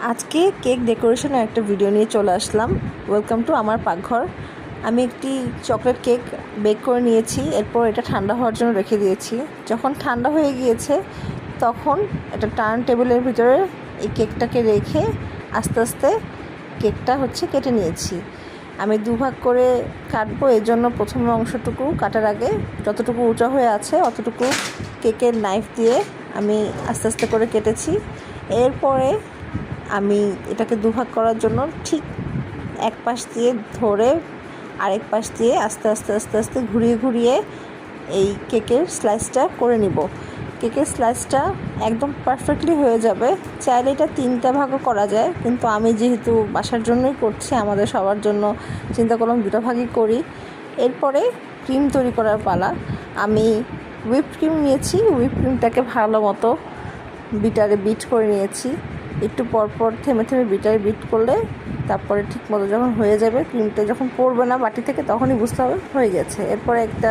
আজকে কেক ডেকোরেশনের একটা ভিডিও নিয়ে চলে আসলাম। ওয়েলকাম টু আমার পাকঘর। আমি একটি চকলেট কেক বেক করে নিয়েছি। এরপর এটা ঠান্ডা হওয়ার জন্য রেখে দিয়েছি। যখন ঠান্ডা হয়ে গিয়েছে তখন একটা টার্ন টেবিলের ভিতরে এই কেকটাকে রেখে আস্তে আস্তে কেকটা কেটে নিয়েছি। আমি দুভাগ করে কাটবো, এর জন্য প্রথম অংশটুকু কাটার আগে যতটুকু উঁচা হয়ে আছে অতটুকু কেকের নাইফ দিয়ে আমি আস্তে আস্তে করে কেটেছি। এরপরে আমি এটাকে দুভাগ করার জন্য ঠিক এক পাশ দিয়ে ধরে আরেক পাশ দিয়ে আস্তে আস্তে আস্তে আস্তে ঘুরিয়ে ঘুরিয়ে এই কেকের স্লাইসটা করে নিব। কেকের স্লাইসটা একদম পারফেক্টলি হয়ে যাবে। চাইলে এটা 3টা ভাগও করা যায়, কিন্তু আমি যেহেতু বাসার জন্যই করছি, আমাদের সবার জন্য চিন্তা করলাম 2টা ভাগই করি। এরপরে ক্রিম তৈরি করার পালা। আমি হুইপ ক্রিম নিয়েছি। হুইপ ক্রিমটাকে ভালো মতো বিটারে বিট করে নিয়েছি। একটু পরপর থেমে থেমে বিটারে বিট করলে তারপরে ঠিক মতো যখন হয়ে যাবে, ক্রিমটা যখন পড়বে না বাটি থেকে, তখনই বুঝতে হবে হয়ে গেছে। এরপরে একটা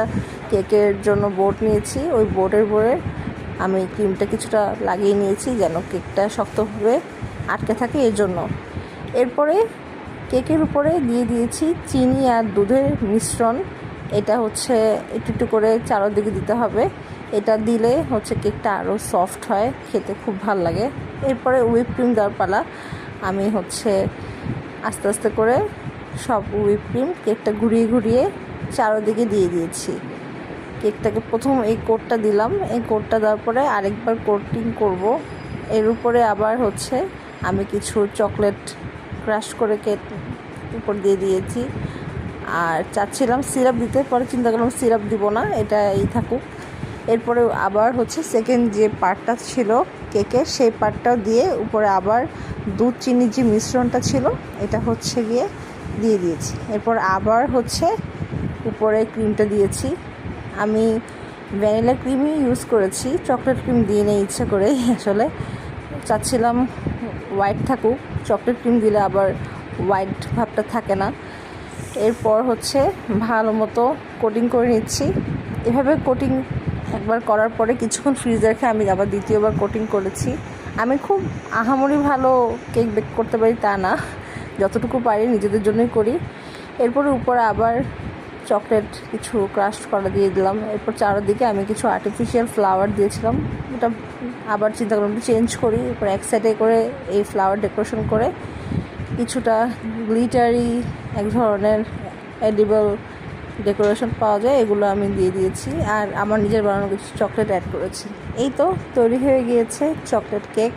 কেকের জন্য বোর্ড নিয়েছি। ওই বোর্ডের উপরে আমি ক্রিমটা কিছুটা লাগিয়ে নিয়েছি যেন কেকটা শক্তভাবে আটকে থাকে এর জন্য। এরপরে কেকের উপরে দিয়ে দিয়েছি চিনি আর দুধের মিশ্রণ। এটা একটু একটু করে চারদিকে দিতে হবে। এটা দিলে কেকটা আরও সফট হয়, খেতে খুব ভালো লাগে। এরপরে হুইপ ক্রিম দেওয়ার পালা। আমি আস্তে আস্তে করে সব হুইপ ক্রিম কেকটা ঘুরিয়ে ঘুরিয়ে চারদিকে দিয়ে দিয়েছি। কেকটাকে প্রথম এই কোটটা দিলাম। এই কোটটা দেওয়ার পরে আরেকবার কোটিং করব। এর উপরে আবার আমি কিছু চকলেট ক্রাশ করে কেক উপর দিয়ে দিয়েছি। আর চাচ্ছিলাম সিরাপ দিতে, পরে চিন্তা করলাম সিরাপ দিব না, এটা এই থাকুক। এরপরে আবার সেকেন্ড যে পার্টটা ছিল কেকের, সেই পার্টটাও দিয়ে উপরে আবার দুধ চিনির যে মিশ্রণটা ছিল এটা গিয়ে দিয়ে দিয়েছি। এরপর আবার উপরে ক্রিমটা দিয়েছি। আমি ভ্যানিলা ক্রিমই ইউজ করেছি, চকলেট ক্রিম দিয়ে নেই ইচ্ছা করে। আসলে চাচ্ছিলাম হোয়াইট থাকুক, চকলেট ক্রিম দিলে আবার হোয়াইট ভাবটা থাকে না। এরপর ভালো মতো কোটিং করে নিচ্ছি। এভাবে কোটিং একবার করার পরে কিছুক্ষণ ফ্রিজে রেখে আমি আবার দ্বিতীয়বার কোটিং করেছি। আমি খুব আহামরি ভালো কেক বেক করতে পারি তা না, যতটুকু পারি নিজেদের জন্যই করি। এরপরে উপরে আবার চকলেট কিছু ক্রাশ করা দিয়ে দিলাম। এরপর চারদিকে আমি কিছু আর্টিফিশিয়াল ফ্লাওয়ার দিয়েছিলাম। ওটা আবার চিন্তা করলাম একটু চেঞ্জ করি। এরপর এক সাইডে করে এই ফ্লাওয়ার ডেকোরেশন করে কিছুটা গ্লিটারি এক ধরনের এডিবল ডেকোরেশন পাওয়া যায়, এগুলো আমি দিয়ে দিয়েছি। আর আমার নিজের বানানো কিছু চকলেট অ্যাড করেছি। এই তো তৈরি হয়ে গিয়েছে চকলেট কেক।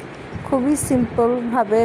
খুবই সিম্পলভাবে